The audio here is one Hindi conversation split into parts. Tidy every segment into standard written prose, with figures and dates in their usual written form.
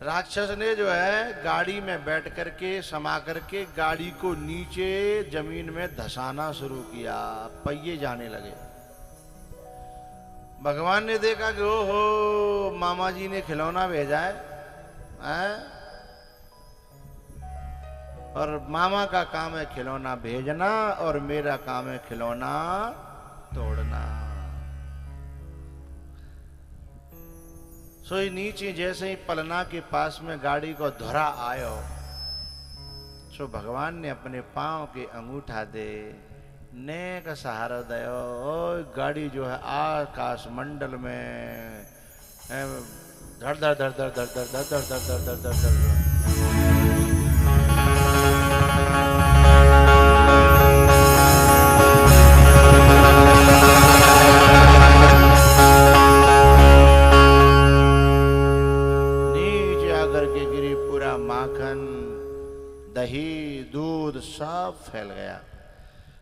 राक्षस ने जो है गाड़ी में बैठ करके समा करके गाड़ी को नीचे जमीन में धसाना शुरू किया, पहिए जाने लगे। भगवान ने देखा कि ओहो मामा जी ने खिलौना भेजा है, और मामा का काम है खिलौना भेजना और मेरा काम है खिलौना तोड़ना। सोई नीचे जैसे ही पलना के पास में गाड़ी को धरा आयो, सो भगवान ने अपने पांव के अंगूठा दे ने का सहारा दयो। ओ गाड़ी जो है आकाश मंडल में धड़ धड़ धड़ धड़ धड़ धड़ धड़ धड़ धड़ धड़ धड़ धड़ दही दूध सब फैल गया।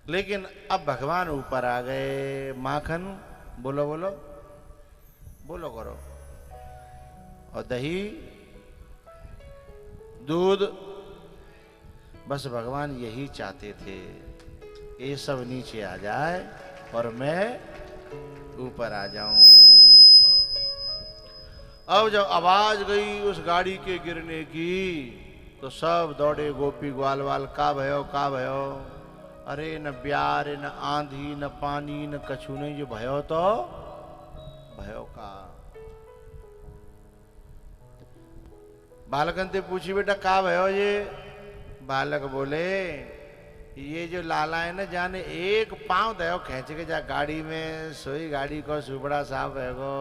लेकिन अब भगवान ऊपर आ गए। माखन बोलो बोलो बोलो करो, और दही दूध, बस भगवान यही चाहते थे ये सब नीचे आ जाए और मैं ऊपर आ जाऊं। अब जब आवाज गई उस गाड़ी के गिरने की तो सब दौड़े, गोपी ग्वाल वाल का भयो का भयो। अरे न ब्यार न आंधी न पानी न कछु नहीं, जो भयो तो भयो का। बालकन से पूछी बेटा का भयो ये? बालक बोले ये जो लाला है ना जाने एक पांव दयो खेच के जा गाड़ी में, सोई गाड़ी को सुबड़ा साफ है गो।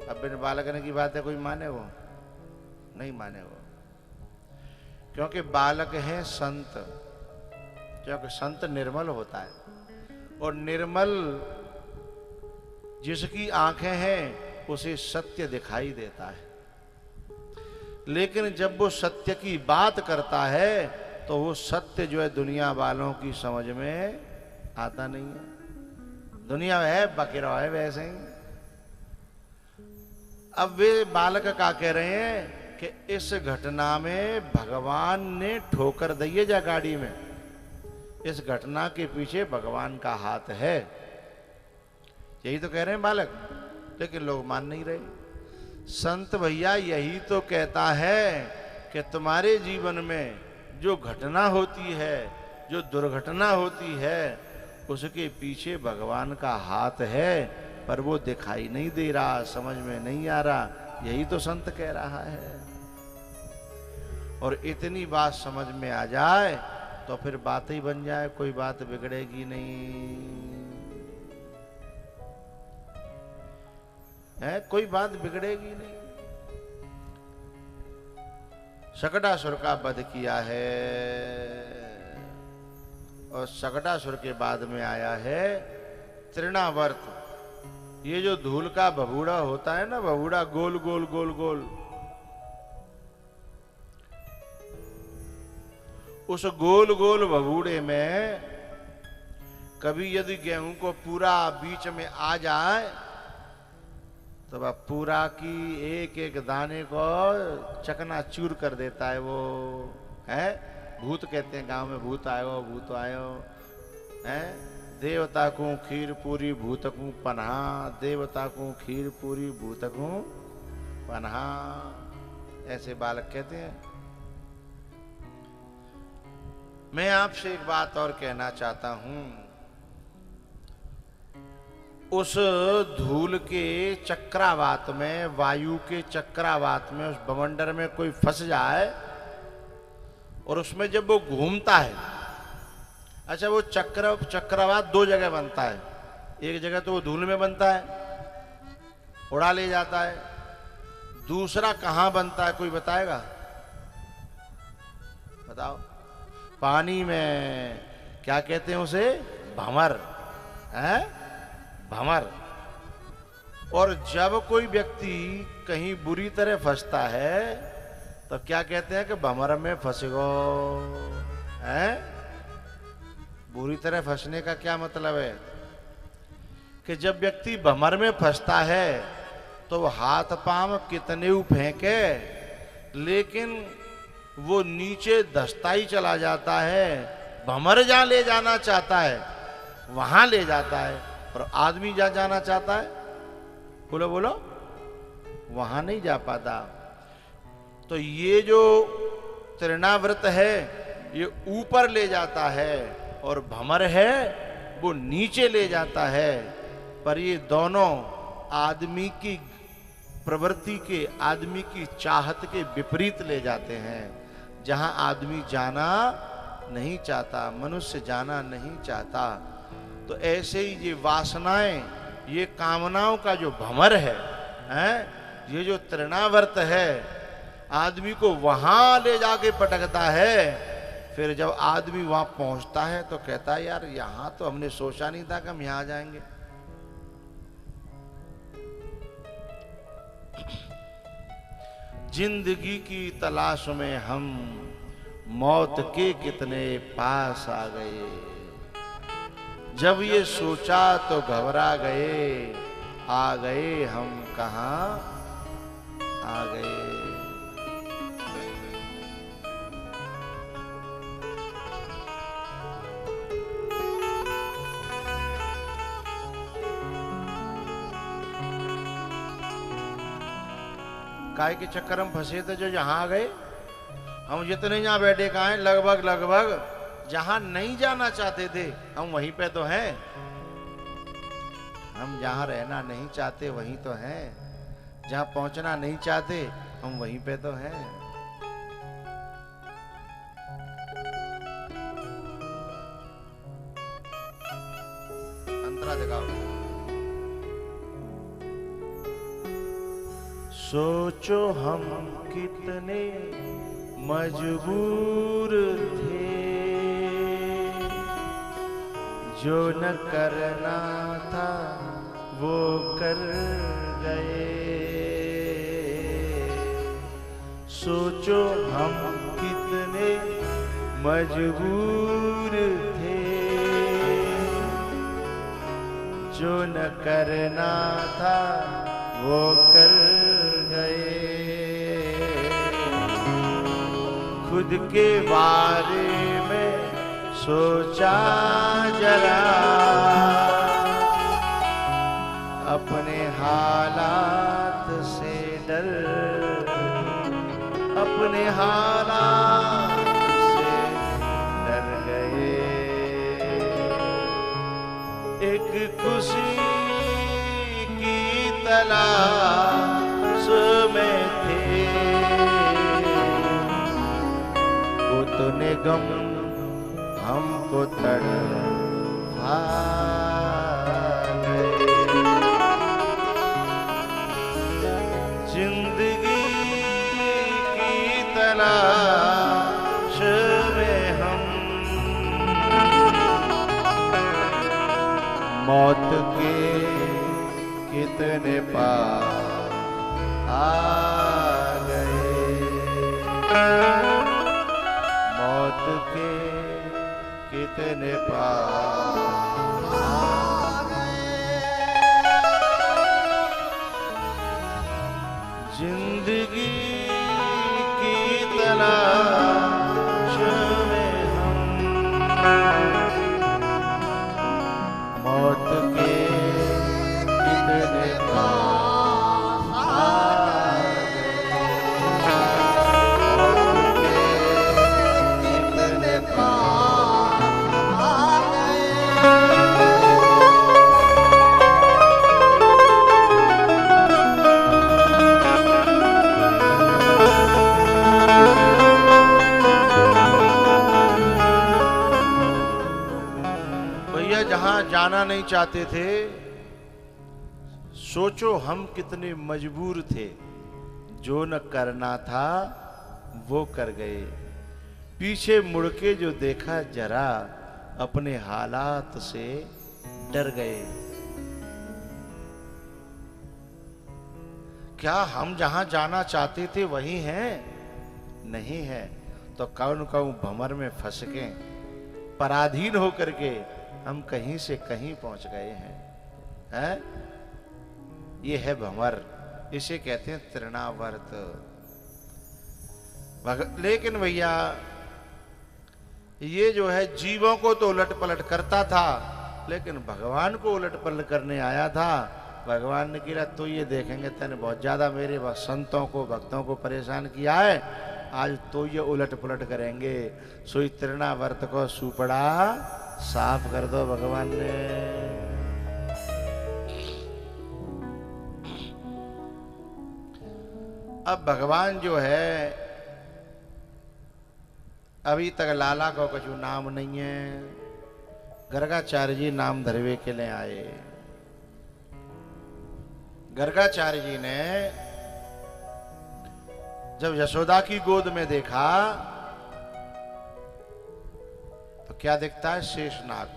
अब बिन बालकन की बात है कोई माने वो नहीं माने वो, क्योंकि बालक है संत, क्योंकि संत निर्मल होता है और निर्मल जिसकी आंखें हैं उसे सत्य दिखाई देता है। लेकिन जब वो सत्य की बात करता है तो वो सत्य जो है दुनिया वालों की समझ में आता नहीं है। दुनिया है बकेरा है वैसे ही। अब वे बालक का कह रहे हैं कि इस घटना में भगवान ने ठोकर दी जा गाड़ी में, इस घटना के पीछे भगवान का हाथ है, यही तो कह रहे हैं बालक। लेकिन लोग मान नहीं रहे। संत भैया यही तो कहता है कि तुम्हारे जीवन में जो घटना होती है, जो दुर्घटना होती है, उसके पीछे भगवान का हाथ है, पर वो दिखाई नहीं दे रहा, समझ में नहीं आ रहा। यही तो संत कह रहा है। और इतनी बात समझ में आ जाए तो फिर बात ही बन जाए, कोई बात बिगड़ेगी नहीं है, कोई बात बिगड़ेगी नहीं। शकटासुर का वध किया है और शकटासुर के बाद में आया है तृणावर्त। ये जो धूल का भभूड़ा होता है ना, भभूड़ा गोल गोल गोल गोल, उस गोल गोल भभूड़े में कभी यदि गेहूं को पूरा बीच में आ जाए तो वह पूरा की एक एक दाने को चकनाचूर कर देता है। वो है भूत कहते हैं गांव में, भूत आयो भूत आयो है। देवता को खीर पूरी भूत को पन्हा, देवता को खीर पूरी भूत को पन्हा, ऐसे बालक कहते हैं। मैं आपसे एक बात और कहना चाहता हूं। उस धूल के चक्रावात में, वायु के चक्रावात में, उस बवंडर में कोई फंस जाए और उसमें जब वो घूमता है, अच्छा वो चक्रवात दो जगह बनता है। एक जगह तो वो धूल में बनता है, उड़ा ले जाता है। दूसरा कहां बनता है कोई बताएगा? बताओ। पानी में, क्या कहते हैं उसे? भंवर है, भंवर। और जब कोई व्यक्ति कहीं बुरी तरह फंसता है तो क्या कहते हैं कि भंवर में फंस गो है। बुरी तरह फंसने का क्या मतलब है कि जब व्यक्ति भंवर में फंसता है तो वो हाथ पांव कितने फेंके, लेकिन वो नीचे धंसता ही चला जाता है। भंवर जहां ले जाना चाहता है वहां ले जाता है, और आदमी जहां जाना चाहता है, बोलो बोलो, वहां नहीं जा पाता। तो ये जो तृणाव्रत है ये ऊपर ले जाता है, और भंवर है वो नीचे ले जाता है। पर ये दोनों आदमी की प्रवृत्ति के, आदमी की चाहत के विपरीत ले जाते हैं। जहां आदमी जाना नहीं चाहता, मनुष्य जाना नहीं चाहता। तो ऐसे ही ये वासनाएं, ये कामनाओं का जो भंवर है, ये जो तृणावर्त है, आदमी को वहां ले जाके पटकता है। फिर जब आदमी वहां पहुंचता है तो कहता है यार यहां तो हमने सोचा नहीं था कि हम यहां जाएंगे। जिंदगी की तलाश में हम मौत के कितने पास आ गए। जब ये सोचा तो घबरा गए, आ गए हम कहां आ गए। काय के चक्कर हम फंसे थे जो जहां आ गए। हम जितने यहां बैठे कहा हैं, लगभग जहां नहीं जाना चाहते थे हम वहीं पे तो हैं। हम जहां रहना नहीं चाहते वहीं तो हैं, जहां पहुंचना नहीं चाहते हम वहीं पे तो हैं। अंतरा दिखाओ। सोचो हम कितने मजबूर थे, जो न करना था वो कर गए। सोचो हम कितने मजबूर थे, जो न करना था वो कर गए। खुद के बारे में सोचा जरा, अपने हालात से डर, अपने हालात से डर गए। एक खुशी की तलाश में थे, उतने गम हमको तड़पा गए। जिंदगी की तलाश में हम मौत के कितने पास आ गए। मौत के कितने पास आ गए। जिंदगी की तलाश में हम मौत के कितने पास आ गए। मौत के कितने पास आ गए। भैया जहां जाना नहीं चाहते थे, सोचो हम कितने मजबूर थे, जो न करना था वो कर गए। पीछे मुड़ के जो देखा जरा, अपने हालात से डर गए। क्या हम जहां जाना चाहते थे वही हैं? नहीं है। तो कौन कौन भंवर में फंस के पराधीन होकर के हम कहीं से कहीं पहुंच गए हैं। ये है भंवर। इसे कहते हैं तृणावर्त। लेकिन भैया ये जो है जीवों को तो उलट पलट करता था, लेकिन भगवान को उलट पलट करने आया था। भगवान ने कहा तो ये देखेंगे तने बहुत ज्यादा मेरे संतों को भक्तों को परेशान किया है, आज तो ये उलट पलट करेंगे। सोई तृणावर्त को सुपड़ा साफ कर दो भगवान ने। अब भगवान जो है अभी तक लाला को कुछ नाम नहीं है। गर्गाचार्य जी नाम धरवे के लिए आए। गर्गाचार्य जी ने जब यशोदा की गोद में देखा तो क्या दिखता है? शेषनाग।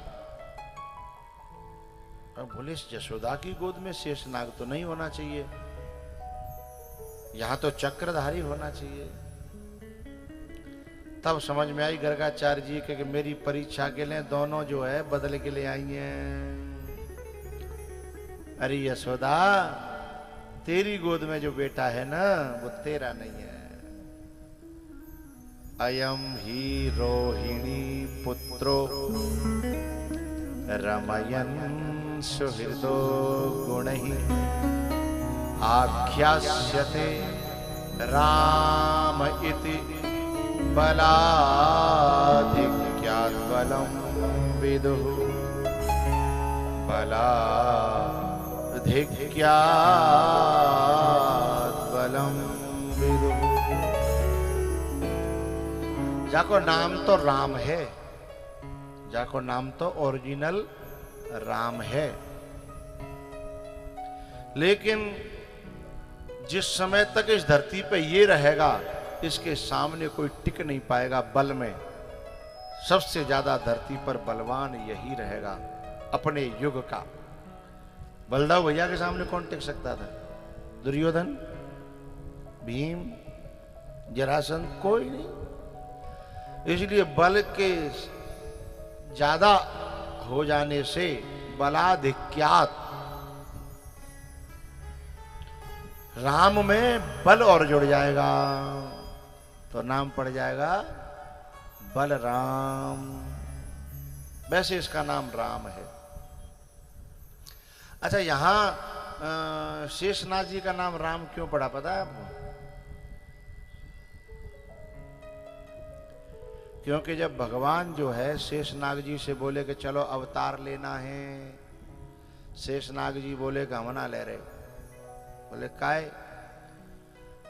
अब बोले यशोदा की गोद में शेषनाग तो नहीं होना चाहिए, यहां तो चक्रधारी होना चाहिए। तब समझ में आई गर्गाचार्य जी के कि मेरी परीक्षा के लिए दोनों जो है बदले के लिए आई हैं। अरे यशोदा, तेरी गोद में जो बेटा है ना वो तेरा नहीं है। अयम ही रोहिणी पुत्रो रमयन सुहृदो गुणहि आख्यास्यते राम इति बलाधिक्यात् बलं विदुः बलाधिक्यात् बलं विदुः। जाको नाम तो राम है, जाको नाम तो ओरिजिनल राम है, लेकिन जिस समय तक इस धरती पे ये रहेगा इसके सामने कोई टिक नहीं पाएगा बल में। सबसे ज्यादा धरती पर बलवान यही रहेगा अपने युग का। बलदाऊ भैया के सामने कौन टिक सकता था? दुर्योधन, भीम, जरासंध, कोई नहीं। इसलिए बल के ज्यादा हो जाने से बलाधिक्यात, राम में बल और जुड़ जाएगा तो नाम पड़ जाएगा बलराम। वैसे इसका नाम राम है। अच्छा, यहां शेषनाग जी का नाम राम क्यों पड़ा पता है आपको? क्योंकि जब भगवान जो है शेषनाग जी से बोले कि चलो अवतार लेना है, शेषनाग जी बोले कि हम ना ले रहे। बोले काय?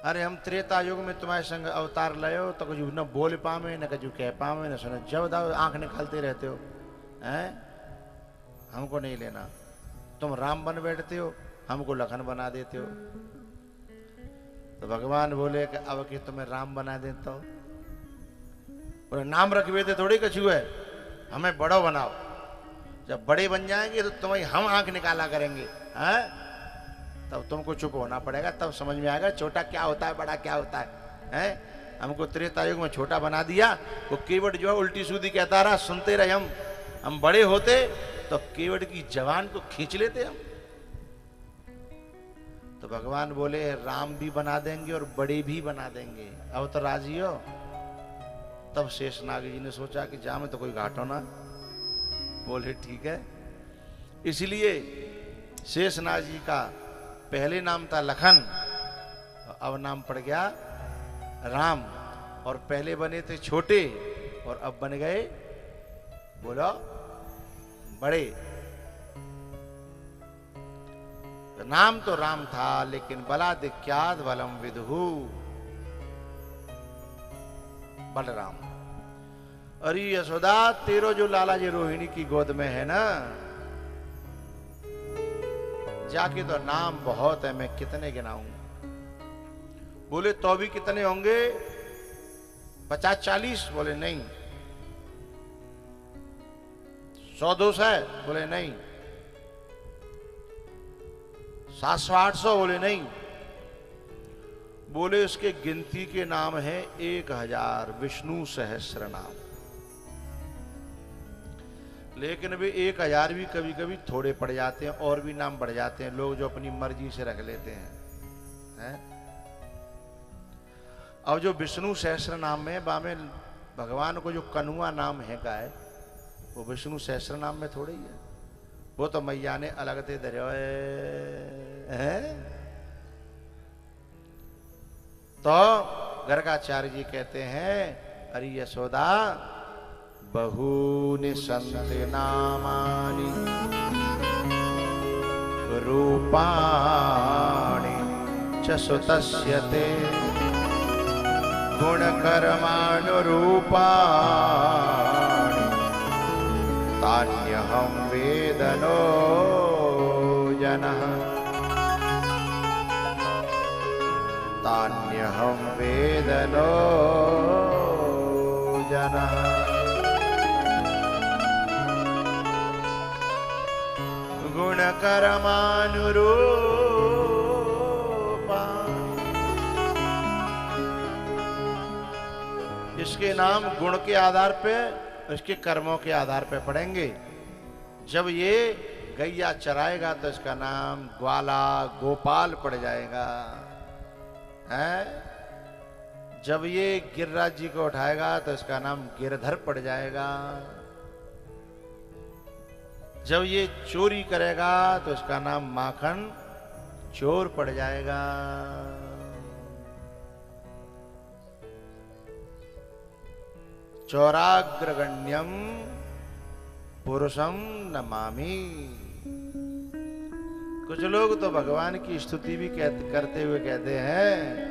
अरे हम त्रेता युग में तुम्हारे संग अवतार लायो तो कुछ न बोल पावे न कुछ कह पावे न सुनो, जब दाओ आंख निकालते रहते हो हैं। हमको नहीं लेना। तुम राम बन बैठते हो, हमको लखन बना देते हो। तो भगवान बोले कि अब कि तुम्हें राम बना देता हो। बोले नाम रखवे थे थोड़ी कछु है, हमें बड़ो बनाओ। जब बड़े बन जाएंगे तो तुम्हें हम आंख निकाला करेंगे हैं। तब तुमको चुप होना पड़ेगा, तब समझ में आएगा छोटा क्या होता है बड़ा क्या होता है हैं। हमको त्रेता युग में छोटा बना दिया, वो केवट जो है उल्टी सीधी कहता रहा, सुनते रहे हम बड़े होते तो केवट की जवान को खींच लेते हम। तो भगवान बोले राम भी बना देंगे और बड़े भी बना देंगे, अब तो राजी हो। तब शेषनाग जी ने सोचा कि जा में तो कोई घाटो ना। बोले ठीक है। इसलिए शेषनाग जी का पहले नाम था लखन, अब नाम पड़ गया राम। और पहले बने थे छोटे और अब बन गए बोलो बड़े। नाम तो राम था लेकिन बलाधिक्यात् बलं विदुः, बलराम। अरे यशोदा, तेरो जो लाला जी रोहिणी की गोद में है ना, जाके तो नाम बहुत है, मैं कितने गिनाऊं। बोले तो भी कितने होंगे? 50-40? बोले नहीं। 100-200 है? बोले नहीं। 700-800? बोले नहीं। बोले इसके गिनती के नाम है 1000 विष्णु सहस्र नाम। लेकिन वे 1000 भी कभी कभी थोड़े पड़ जाते हैं और भी नाम बढ़ जाते हैं, लोग जो अपनी मर्जी से रख लेते हैं है। अब जो विष्णु सहस्त्र नाम में बामे भगवान को जो कनुआ नाम है गाय, वो विष्णु सहस्त्र नाम में थोड़ी है, वो तो मैया ने अलग दे धरे है। तो गर्गाचार्य जी कहते हैं, अरे यशोदा बहूनि सन्ति नामानि रूपाणि च सुतस्य ते गुणकर्मानुरूपाणि तान्यहं वेदनो जनः तान्यहं वेदनो जनः। गुणकर्मानुरूपा, इसके नाम गुण के आधार पे, इसके कर्मों के आधार पे पड़ेंगे। जब ये गैया चराएगा तो इसका नाम ग्वाला गोपाल पड़ जाएगा है। जब ये गिरिराज जी को उठाएगा तो इसका नाम गिरधर पड़ जाएगा। जब ये चोरी करेगा तो इसका नाम माखन चोर पड़ जाएगा। चौराग्रगण्यम पुरुषम नमामि। कुछ लोग तो भगवान की स्तुति भी करते हुए कहते हैं,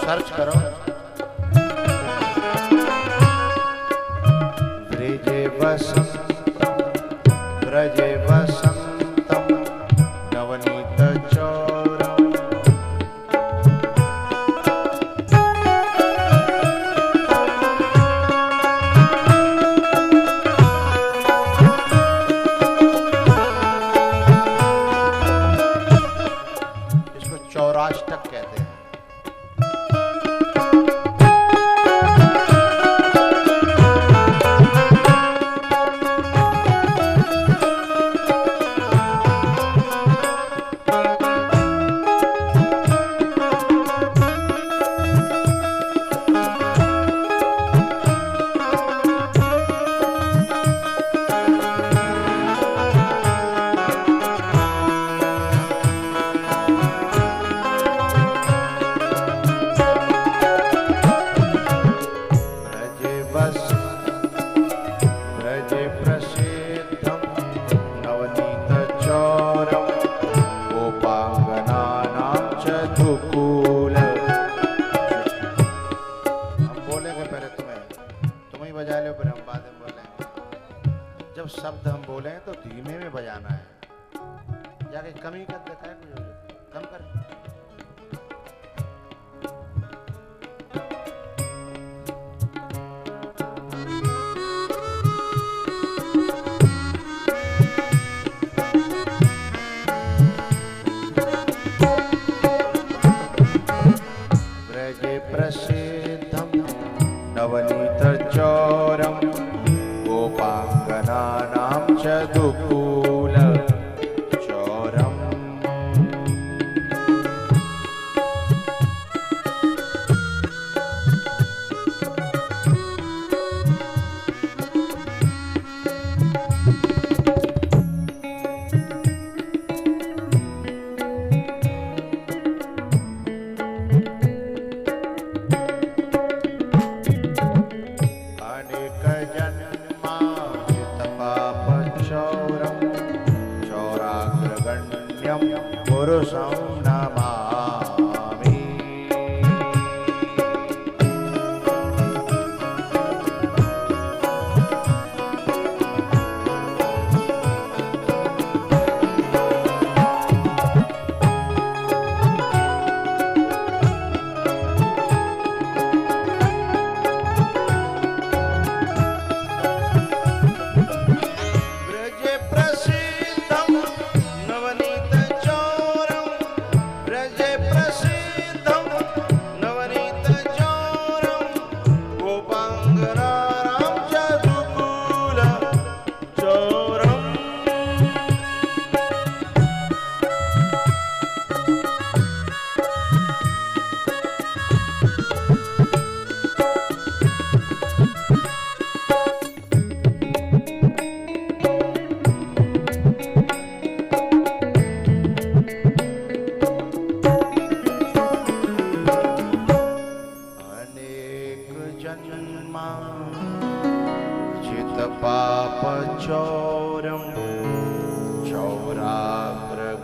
सर्च करो, व्रजे वसंतम नवनीत चौरम। इसको चौराष्टक कहते हैं। जब शब्द हम बोले तो धीमे में बजाना है, जाके कम ही कर देता है, कम कर। व्रजे प्रसिद्धम नवनीत चौरम गोपांगनानां च दुकूल चौरम। पुरुषं नमामि।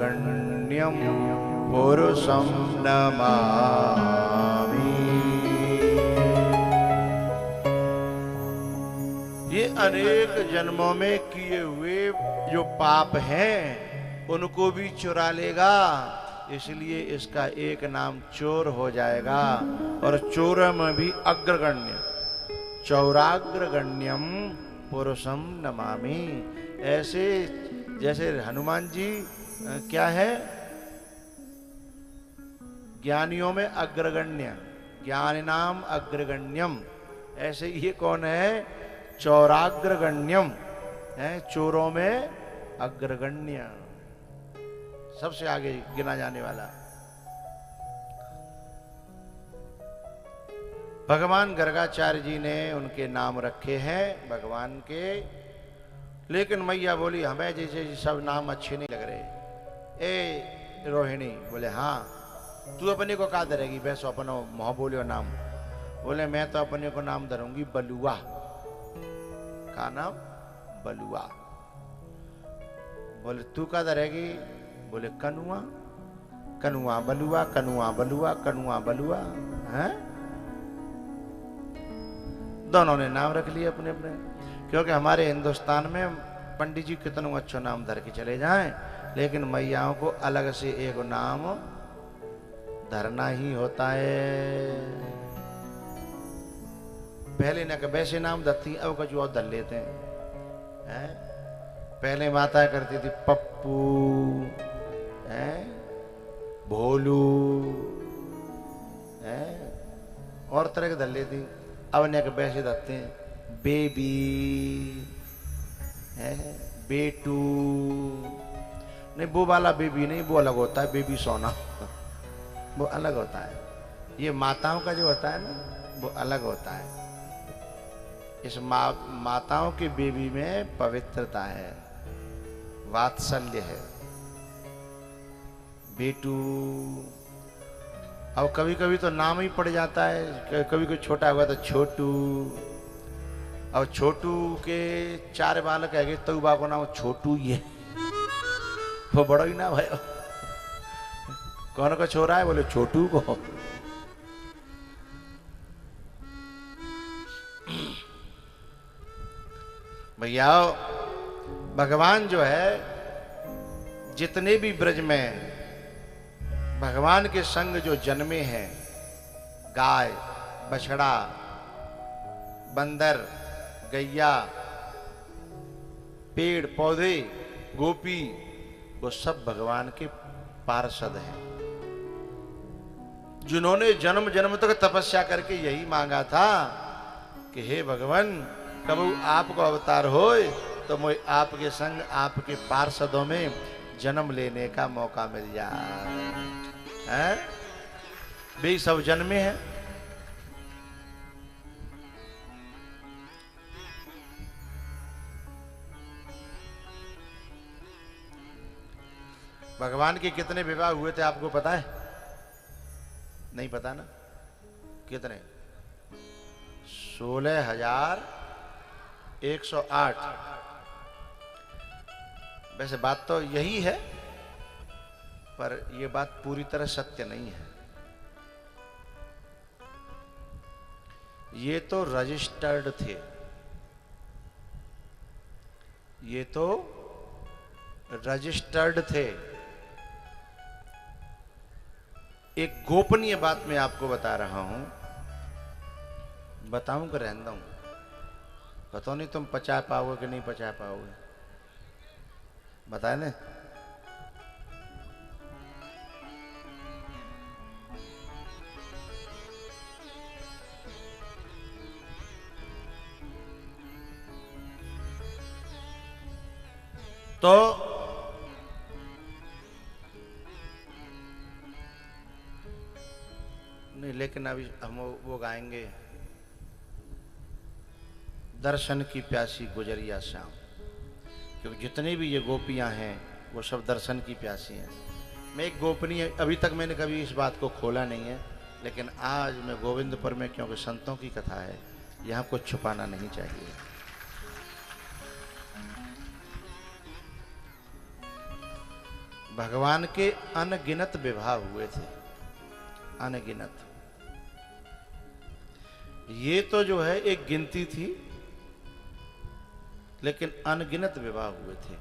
अग्रगण्यम पुरुषम नमामि। ये अनेक जन्मों में किए हुए जो पाप हैं उनको भी चुरा लेगा, इसलिए इसका एक नाम चोर हो जाएगा। और चोर में भी अग्रगण्य, चौराग्रगण्यम पुरुषम नमामि। ऐसे जैसे हनुमान जी क्या है, ज्ञानियों में अग्रगण्य, ज्ञानिनाम अग्रगण्यम। ऐसे ये कौन है, चौराग्रगण्यम है, चोरों में अग्रगण्य, सबसे आगे गिना जाने वाला। भगवान गर्गाचार्य जी ने उनके नाम रखे हैं भगवान के, लेकिन मैया बोली हमें जैसे सब नाम अच्छे नहीं लग रहे। ए रोहिणी, बोले हाँ तू अपने को का धरेगी, वैसे अपनो मोह बोलियो नाम। बोले मैं तो अपने को नाम धरूंगी बलुआ। का नाम, बलुआ। बोले तू का धरेगी, बोले कनुआ। कनुआ बलुआ, कनुआ बलुआ, कनुआ बलुआ है। दोनों ने नाम रख लिए अपने अपने, क्योंकि हमारे हिंदुस्तान में पंडित जी कितनों अच्छो नाम धर के चले जाएं, लेकिन मैयाओं को अलग से एक नाम धरना ही होता है। पहले न वैसे नाम धरती, अब कुछ और धर लेते हैं। पहले माता करती थी पप्पू, भोलू, और तरह के धर लेती। अब न वैसे धरते हैं बेबी, बेटू। नहीं वो वाला बेबी नहीं, वो अलग होता है, बेबी सोना वो अलग होता है। ये माताओं का जो होता है ना वो अलग होता है। इस माताओं के बेबी में पवित्रता है, वात्सल्य है। बेटू। अब कभी कभी तो नाम ही पड़ जाता है, कभी कोई छोटा हुआ तो छोटू। अब छोटू के 4 बालक है तो बाबू नाम छोटू ही है, वो बड़ा ही ना भाई। कौन को छोरा है, बोले छोटू को। भैया भगवान जो है जितने भी ब्रज में भगवान के संग जो जन्मे हैं, गाय, बछड़ा, बंदर, गैया, पेड़ पौधे, गोपी, वो सब भगवान के पार्षद हैं, जिन्होंने जन्म जन्म तक तपस्या करके यही मांगा था कि हे भगवान कबू आपको अवतार होए तो मुझे आपके संग आपके पार्षदों में जन्म लेने का मौका मिल जाए। वे सब जन्मे हैं। भगवान के कितने विवाह हुए थे आपको पता है? नहीं पता ना? कितने? 16,108। वैसे बात तो यही है, पर यह बात पूरी तरह सत्य नहीं है। ये तो रजिस्टर्ड थे, ये तो रजिस्टर्ड थे। एक गोपनीय बात मैं आपको बता रहा हूं, बताऊं कि रहने दूं? पता नहीं तुम पचा पाओगे कि नहीं पचा पाओगे, बताए ना। तो नहीं, लेकिन अभी हम वो गाएंगे, दर्शन की प्यासी गुजरिया श्याम, क्योंकि जितने भी ये गोपियां हैं वो सब दर्शन की प्यासी हैं। मैं एक गोपनीय, अभी तक मैंने कभी इस बात को खोला नहीं है, लेकिन आज मैं गोविंदपुर में, क्योंकि संतों की कथा है, यहाँ कुछ छुपाना नहीं चाहिए। भगवान के अनगिनत विवाह हुए थे, अनगिनत। ये तो जो है एक गिनती थी, लेकिन अनगिनत विवाह हुए थे।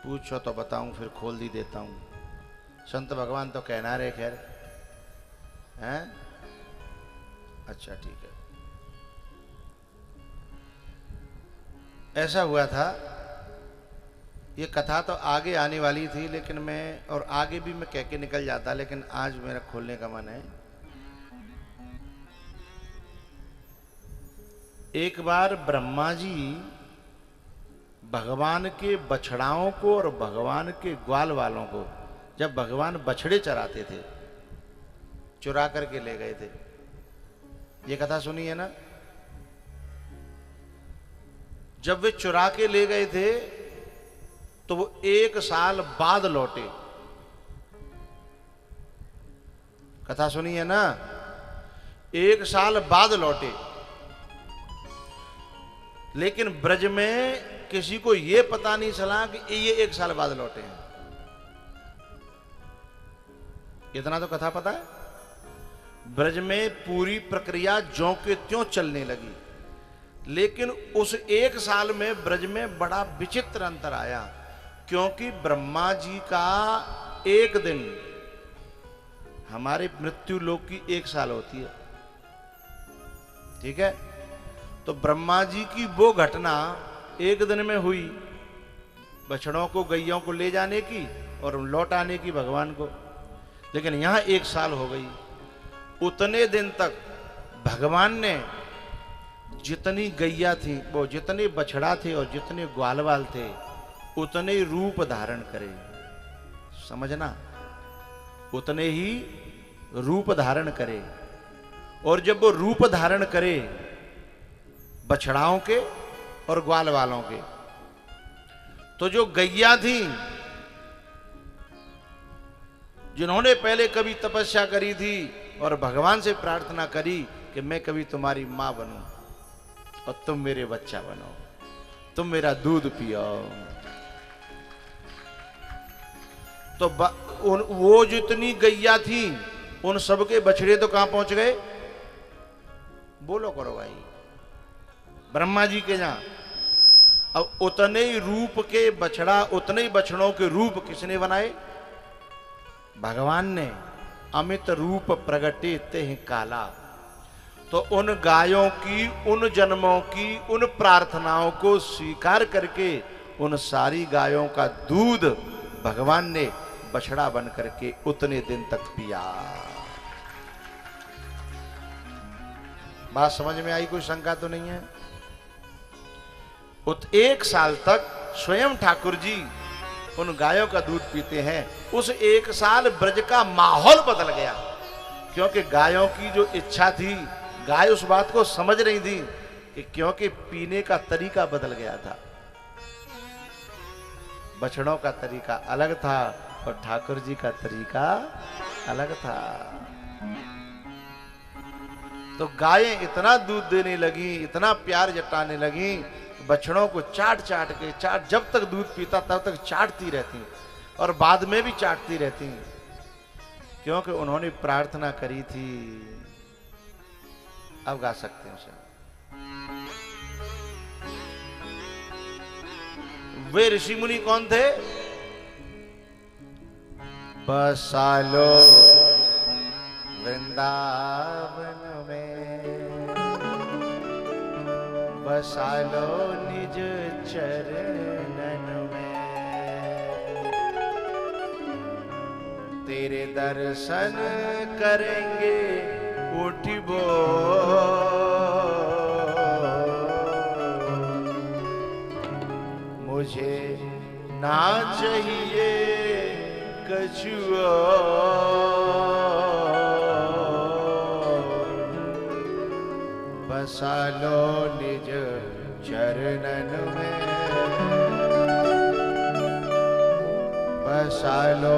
पूछो तो बताऊं, फिर खोल दी देता हूं। संत भगवान तो कहना रहे, खैर हैं। अच्छा ठीक है। ऐसा हुआ था, ये कथा तो आगे आने वाली थी, लेकिन मैं और आगे भी मैं कह के निकल जाता, लेकिन आज मेरा खोलने का मन है। एक बार ब्रह्मा जी भगवान के बछड़ाओं को और भगवान के ग्वाल वालों को, जब भगवान बछड़े चराते थे, चुरा करके ले गए थे। ये कथा सुनी है ना। जब वे चुरा के ले गए थे तो वो 1 साल बाद लौटे। कथा सुनी है ना। 1 साल बाद लौटे, लेकिन ब्रज में किसी को यह पता नहीं चला कि ये 1 साल बाद लौटे हैं। इतना तो कथा पता है। ब्रज में पूरी प्रक्रिया ज्यों के त्यों चलने लगी, लेकिन उस 1 साल में ब्रज में बड़ा विचित्र अंतर आया, क्योंकि ब्रह्मा जी का एक दिन हमारे मृत्यु लोक की 1 साल होती है, ठीक है। तो ब्रह्मा जी की वो घटना एक दिन में हुई, बछड़ों को गैयों को ले जाने की और लौट आने की भगवान को, लेकिन यहां 1 साल हो गई। उतने दिन तक भगवान ने जितनी गैया थी, वो जितने बछड़ा थे और जितने ग्वालवाल थे, उतने ही रूप धारण करे। समझना, उतने ही रूप धारण करे। और जब वो रूप धारण करे बछड़ाओं के और ग्वाल वालों के, तो जो गैया थी, जिन्होंने पहले कभी तपस्या करी थी और भगवान से प्रार्थना करी कि मैं कभी तुम्हारी मां बनूं और तुम मेरे बच्चा बनो, तुम मेरा दूध पियो, तो वो जितनी गैया थी उन सबके बछड़े तो कहां पहुंच गए? बोलो करो भाई, ब्रह्मा जी के यहां। अब उतने ही रूप के बछड़ा, उतने ही बछड़ों के रूप किसने बनाए? भगवान ने। अमित रूप प्रगटे तेहि काला। तो उन गायों की, उन जन्मों की, उन प्रार्थनाओं को स्वीकार करके उन सारी गायों का दूध भगवान ने बछड़ा बन करके उतने दिन तक पिया। बात समझ में आई? कोई शंका तो नहीं है? 1 साल तक स्वयं ठाकुर जी उन गायों का दूध पीते हैं। उस 1 साल ब्रज का माहौल बदल गया, क्योंकि गायों की जो इच्छा थी, गाय उस बात को समझ रही थी कि क्योंकि पीने का तरीका बदल गया था। बछड़ों का तरीका अलग था और ठाकुर जी का तरीका अलग था। तो गायें इतना दूध देने लगी, इतना प्यार जताने लगी, बछड़ों को चाट चाट के, जब तक दूध पीता तब तक चाटती रहती और बाद में भी चाटती रहती, क्योंकि उन्होंने प्रार्थना करी थी। अब गा सकते हैं उसे। वे ऋषि मुनि कौन थे? बसा लो वृंदावन में, बसा लो निज चरणन में, तेरे दर्शन करेंगे उठिबो, मुझे ना चाहिए कछुआ, बसा लो निज चरणन में, बसा लो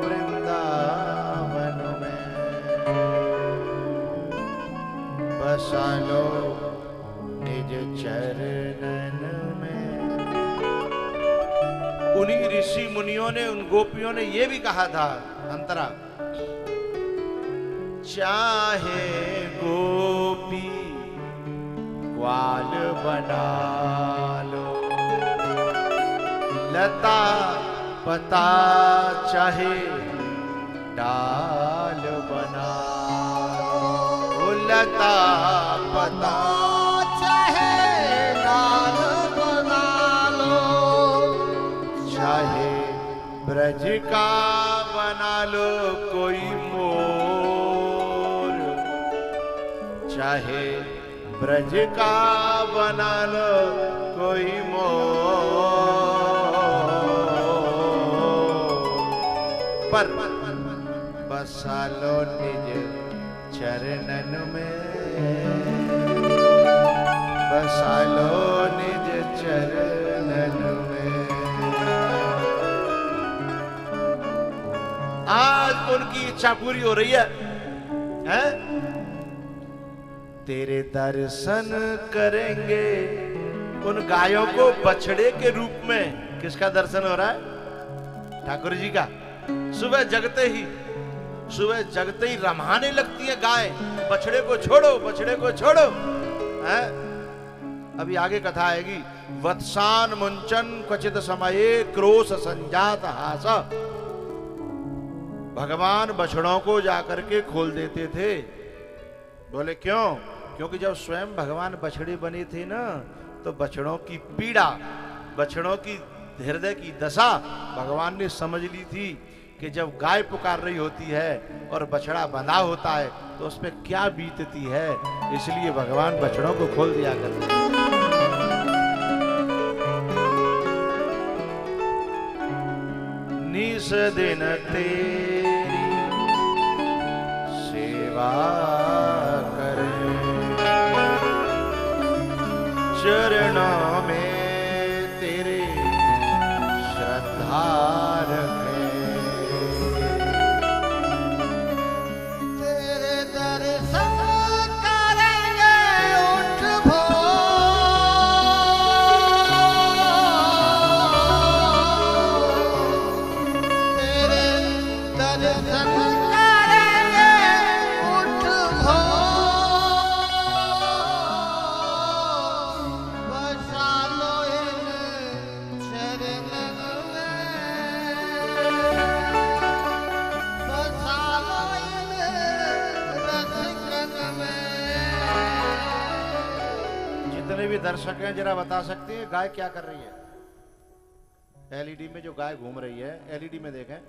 वृंदावन में, बसा लो निज चरणन में। उन्हीं ऋषि मुनियों ने, उन गोपियों ने ये भी कहा था अंतरा, चाहे गोपी ग्वाल बना लो, लता पता चाहे डाल बना लो, लता पता चाहे डाल बना लो, चाहे ब्रज का बना लो कोई मोर, चाहे ब्रज का बना लो कोई मोर, पर बसा लो निज चरणन में, बसा लो निज चरणन में। आज उनकी इच्छा पूरी हो रही है? तेरे दर्शन करेंगे उन गायों को बछड़े के रूप में। किसका दर्शन हो रहा है? ठाकुर जी का। सुबह जगते ही रमाने लगती है गाय, बछड़े को छोड़ो, बछड़े को छोड़ो। है? अभी आगे कथा आएगी। वत्सान मुंचन क्वचित समये क्रोश संजात हास। भगवान बछड़ों को जाकर के खोल देते थे। बोले क्यों? क्योंकि जब स्वयं भगवान बछड़ी बनी थी ना, तो बछड़ों की पीड़ा, बछड़ों की हृदय की दशा भगवान ने समझ ली थी कि जब गाय पुकार रही होती है और बछड़ा बंधा होता है तो उसमें क्या बीतती है। इसलिए भगवान बछड़ों को खोल दिया करते हैं। निस दिन तेरी सेवा करे, चरणों में तेरे श्रद्धा रखे, तेरे दर्शन करेंगे उठ भोर, तेरे दर्शन करेंगे उठ भोर, बसा लो इन चरणन में, बसा लो इन रसिकन में। जितने भी दर्शक हैं जरा बता सकते हैं गाय क्या कर रही है? एलईडी में जो गाय घूम रही है, एलईडी में देखें,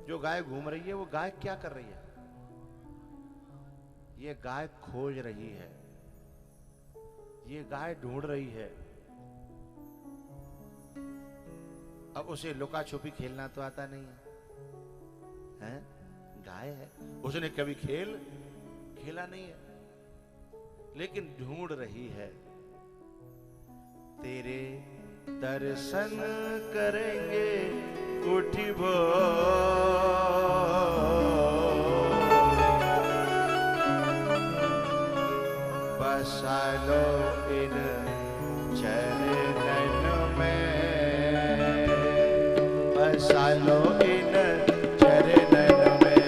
जो गाय घूम रही है वो गाय क्या कर रही है? ये गाय खोज रही है, ये गाय ढूंढ रही है। अब उसे लुका छुपी खेलना तो आता नहीं है, हैं? गाय है, उसने कभी खेला नहीं है, लेकिन ढूंढ रही है। तेरे दर्शन करेंगे उठी भोर, बसा लो इन चरणन में, बसा लो इन चरणन में।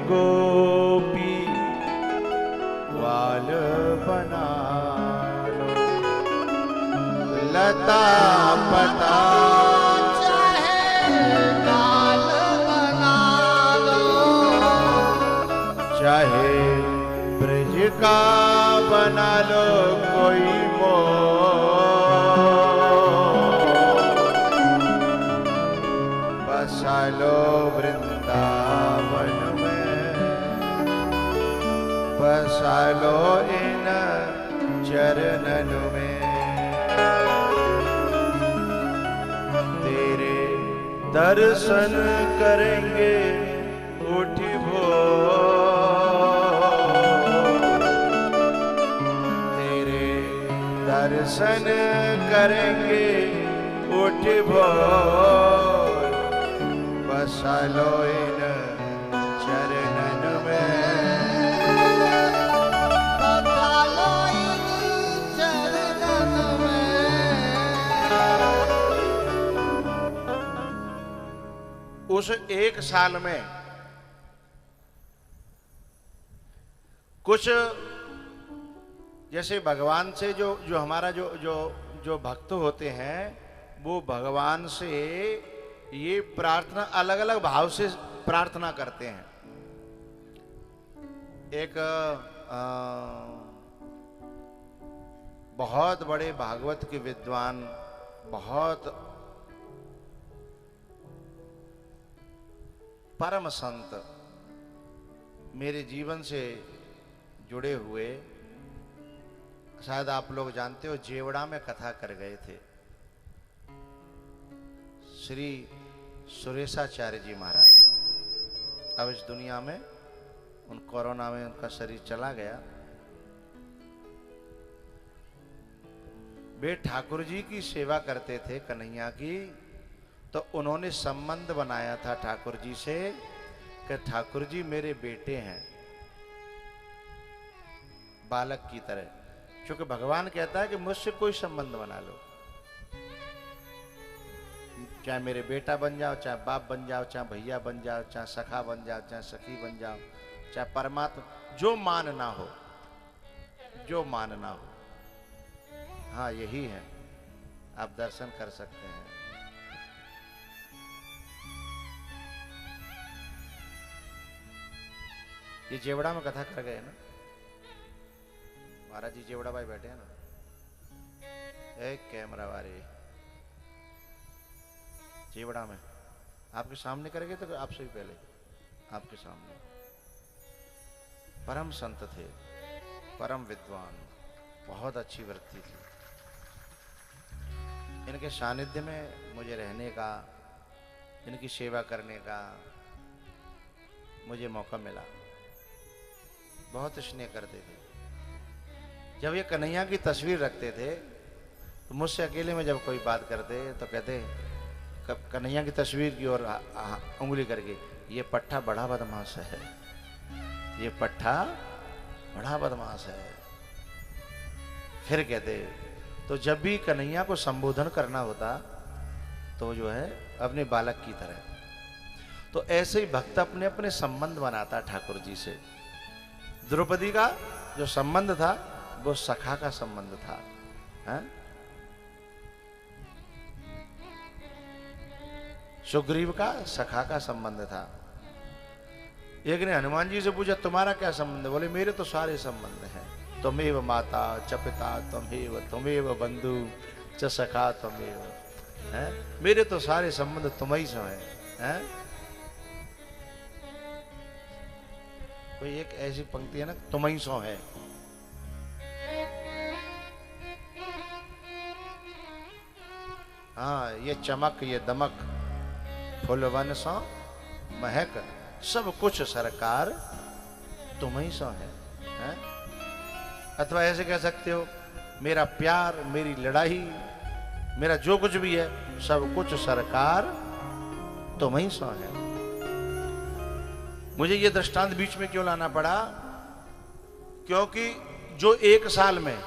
गोपी ग्वाल बना लो, लता पता चाहे गाल बना लो, चाहे ब्रज का बना लो कोई बसा लो वृंदावन में, बसा लो इन चरणन में। तेरे दर्शन करेंगे उठी तेरे दर्शन करेंगे उठ बसा लो इन चरणन में, बसा लो इन चरणन में। उस एक साल में कुछ जैसे भगवान से जो हमारा जो भक्त होते हैं वो भगवान से ये प्रार्थना अलग अलग भाव से प्रार्थना करते हैं। एक बहुत बड़े भागवत के विद्वान, बहुत परम संत मेरे जीवन से जुड़े हुए, शायद आप लोग जानते हो, जेवड़ा में कथा कर गए थे। श्री सुरेशाचार्य जी महाराज अब इस दुनिया में, उन कोरोना में उनका शरीर चला गया। वे ठाकुर जी की सेवा करते थे, कन्हैया की, तो उन्होंने संबंध बनाया था ठाकुर जी से कि ठाकुर जी मेरे बेटे हैं, बालक की तरह। क्योंकि भगवान कहता है कि मुझसे कोई संबंध बना लो, चाहे मेरे बेटा बन जाओ, चाहे बाप बन जाओ, चाहे भैया बन जाओ, चाहे सखा बन जाओ, चाहे सखी बन जाओ, चाहे परमात्मा, जो मानना हो, जो मानना हो। हाँ यही है, आप दर्शन कर सकते हैं। ये जेवड़ा में कथा कर गए ना महाराज जी, जेवड़ा भाई बैठे हैं ना, एक कैमरा वाले जेवड़ा में आपके सामने करेंगे तो आपसे भी पहले आपके सामने परम संत थे, परम विद्वान, बहुत अच्छी वृत्ति थी। इनके सानिध्य में मुझे रहने का, इनकी सेवा करने का मुझे मौका मिला। बहुत स्नेह करते थे। जब ये कन्हैया की तस्वीर रखते थे तो मुझसे अकेले में जब कोई बात करते तो कहते कन्हैया की तस्वीर की ओर उंगली करके, ये पट्ठा बड़ा बदमाश है, ये पट्ठा बड़ा बदमाश है। फिर कहते तो जब भी कन्हैया को संबोधन करना होता तो जो है अपने बालक की तरह। तो ऐसे ही भक्त अपने अपने संबंध बनाता ठाकुर जी से। द्रौपदी का जो संबंध था वो सखा का संबंध था, है? सुग्रीव का सखा का संबंध था। एक ने हनुमान जी से पूछा तुम्हारा क्या संबंध है? बोले मेरे तो सारे संबंध हैं, त्वमेव माता च पिता त्वमेव बंधु च सखा त्वमेव, है? मेरे तो सारे संबंध तुम ही से हैं। कोई एक ऐसी पंक्ति है ना, तुम ही सो है। हाँ, ये चमक ये दमक फुलवन सो महक, सब कुछ सरकार तुम ही सो है? अथवा ऐसे कह सकते हो मेरा प्यार, मेरी लड़ाई, मेरा जो कुछ भी है सब कुछ सरकार तुम ही सो है। मुझे ये दृष्टांत बीच में क्यों लाना पड़ा? क्योंकि जो एक साल में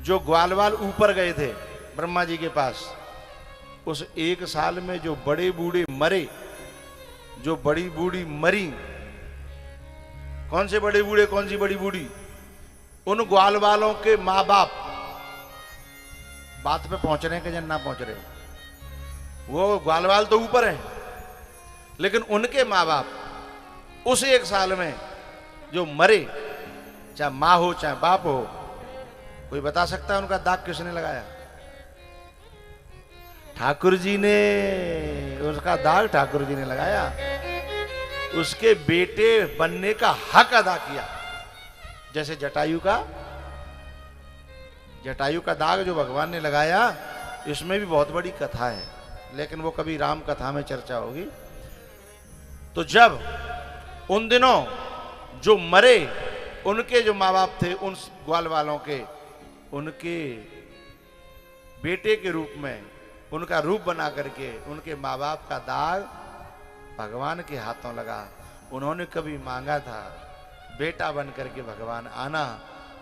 जो ग्वालवाल ऊपर गए थे ब्रह्मा जी के पास, उस एक साल में जो बड़े बूढ़े मरे जो बड़ी बूढ़ी मरी, कौन से बड़े बूढ़े, कौन सी बड़ी बूढ़ी, उन ग्वाल वालों के माँ बाप बात पे पहुंच रहे हैं कि जन ना पहुंच रहे, वो ग्वाल वाल तो ऊपर हैं, लेकिन उनके माँ बाप उस एक साल में जो मरे, चाहे माँ हो चाहे बाप हो, कोई बता सकता है उनका दाग किसने लगाया? ठाकुर जी ने, उसका दाग ठाकुर जी ने लगाया। उसके बेटे बनने का हक अदा किया। जैसे जटायु का दाग जो भगवान ने लगाया, इसमें भी बहुत बड़ी कथा है, लेकिन वो कभी राम कथा में चर्चा होगी। तो जब उन दिनों जो मरे, उनके जो माँ बाप थे, उन ग्वाल वालों के, उनके बेटे के रूप में उनका रूप बना करके उनके माँ बाप का दाग भगवान के हाथों लगा। उन्होंने कभी मांगा था बेटा बन करके भगवान आना,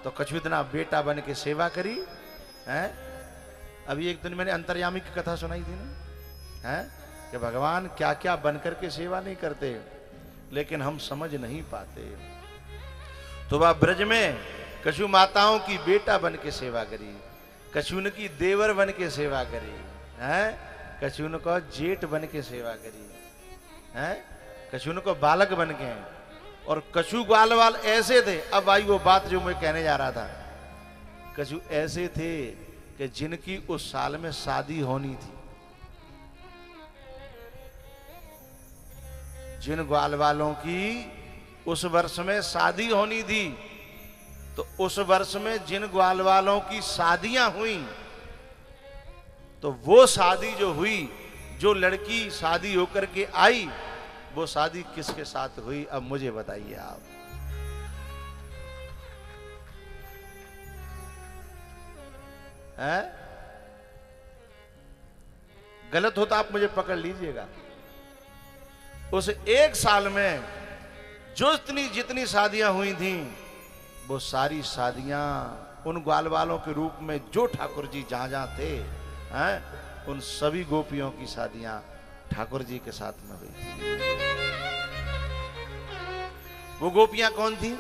तो कछुदना बेटा बन के सेवा करी है। अभी एक दिन मैंने अंतर्यामी की कथा सुनाई थी ना, है कि भगवान क्या क्या बन करके सेवा नहीं करते, लेकिन हम समझ नहीं पाते। तो वह ब्रज में कछु माताओं की बेटा बन के सेवा करी, कछुन की देवर बन के सेवा करी, है कछुन को जेठ बन के सेवा करी, है कछुन को बालक बन के। और कछु ग्वाल वाल ऐसे थे, अब आई वो बात जो मैं कहने जा रहा था, कछु ऐसे थे कि जिनकी उस साल में शादी होनी थी। जिन ग्वाल वालों की उस वर्ष में शादी होनी थी, तो उस वर्ष में जिन ग्वाल वालों की शादियां हुई, तो वो शादी जो हुई, जो लड़की शादी होकर के आई, वो शादी किसके साथ हुई? अब मुझे बताइए आप। हैं? गलत होता आप मुझे पकड़ लीजिएगा। उस एक साल में जो जितनी शादियां हुई थीं, वो सारी शादियां उन ग्वाल वालों के रूप में जो ठाकुर जी जहां जहां थे, हैं, उन सभी गोपियों की शादियां ठाकुर जी के साथ में हुई थी। वो गोपियां कौन थी?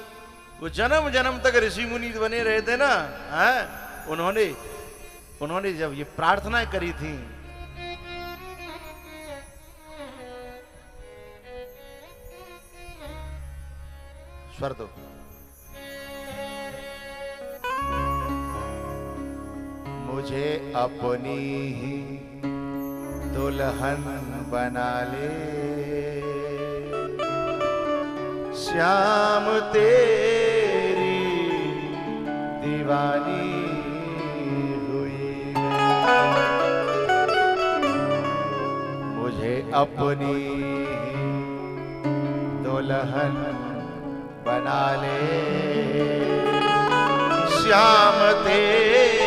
वो जन्म जन्म तक ऋषि मुनि बने रहे थे ना, हैं? उन्होंने जब ये प्रार्थनाएं करी थी, स्वर दो। मुझे अपनी ही दुल्हन बना ले, श्याम तेरी दीवानी हुई मुझे अपनी ही दुल्हन बना ले, श्याम तेरी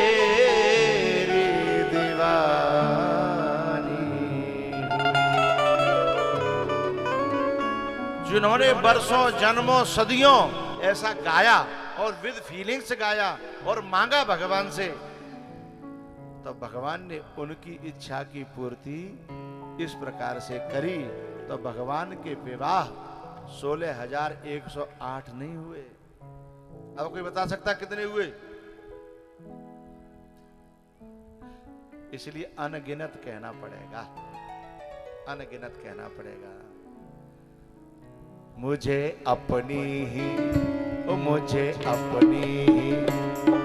जिन्होंने वर्षों जन्मों सदियों ऐसा गाया और विद फीलिंग्स गाया और मांगा भगवान से, तो भगवान ने उनकी इच्छा की पूर्ति इस प्रकार से करी। तो भगवान के विवाह 16,108 नहीं हुए। अब कोई बता सकता कितने हुए? इसलिए अनगिनत कहना पड़ेगा, अनगिनत कहना पड़ेगा। मुझे अपनी ही, मुझे अपनी ही,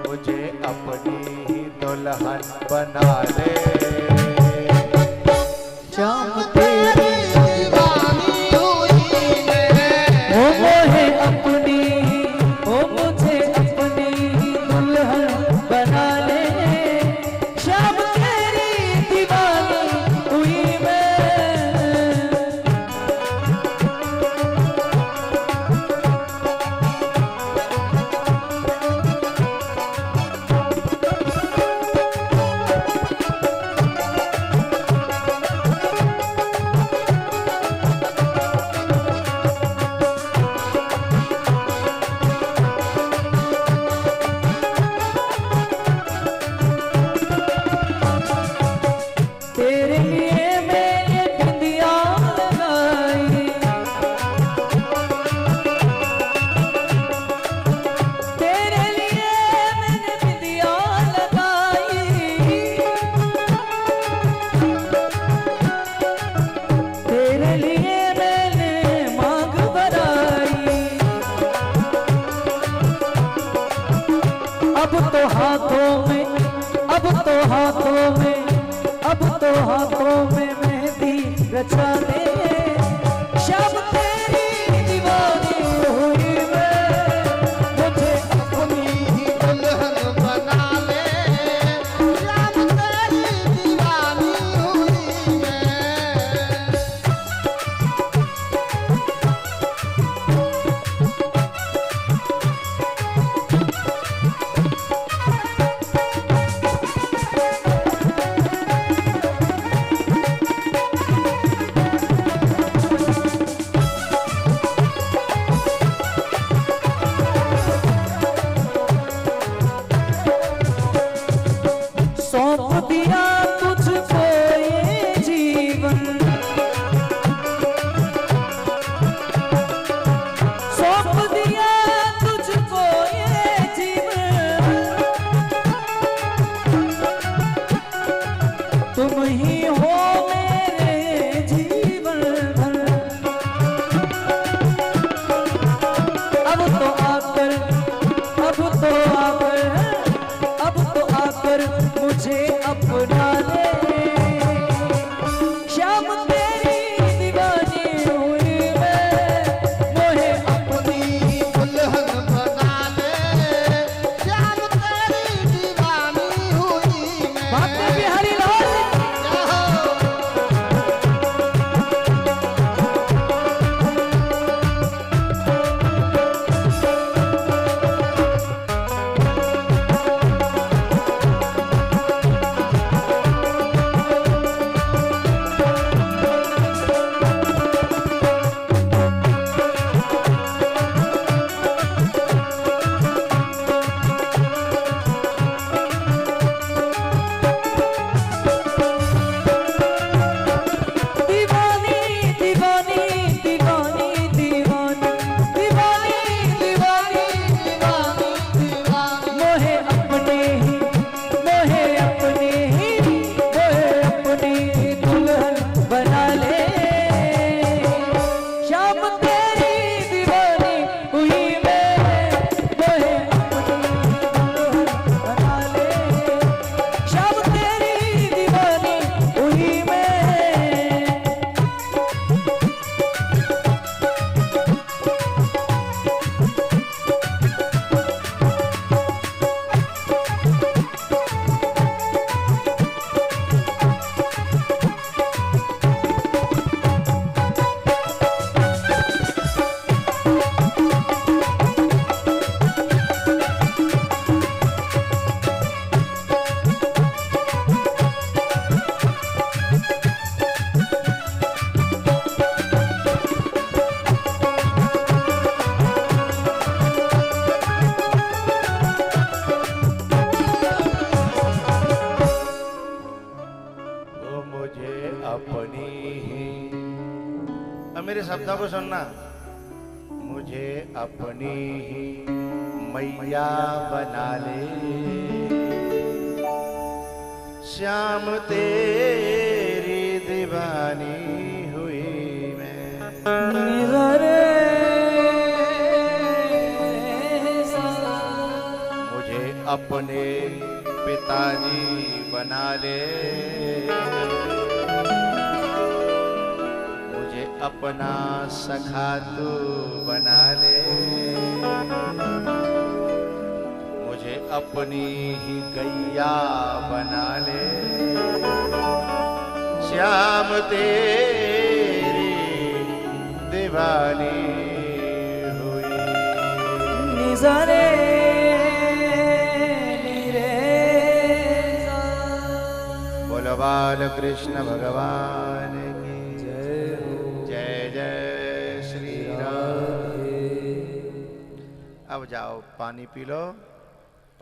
मुझे अपनी ही दुल्हन बना ले, श्याम तेरी दीवानी हुई मैं। मुझे अपनी ही, मुझे अपनी ही दुल्हन बना ले, श्याम तेरी दीवानी हुई मैं। तो हाथों में मेहंदी रचा दे शाम तेरी दीवानी हुई मैं मुझे अपनी ही दुल्हन बना ले शाम तेरी दीवानी हुई मैं सौंप दिया तुझको ये जीवन सौंप दिया तुझको ये जीवन तुम ही हो मेरे जीवन भर अब तो आकर मुझे अपना ले शाम तेरी दीवानी हुई मैं मोहे अपनी ही दुल्हन बना ले शाम तेरी दीवानी हुई मैं बातें बिहारी लाल अपनी ही। अब मेरे शब्दों को सुनना। मुझे अपनी ही मैया बना ले, श्याम तेरी दीवानी हुई मैं। मुझे अपने पिताजी बना ले, मुझे अपना सखा तू बना ले, मुझे अपनी ही गैया बना ले, श्याम तेरी दीवानी हुई। निज़ारे बोलो बाल कृष्ण भगवान की जय हो। जय जय श्री राम। अब जाओ पानी पी लो।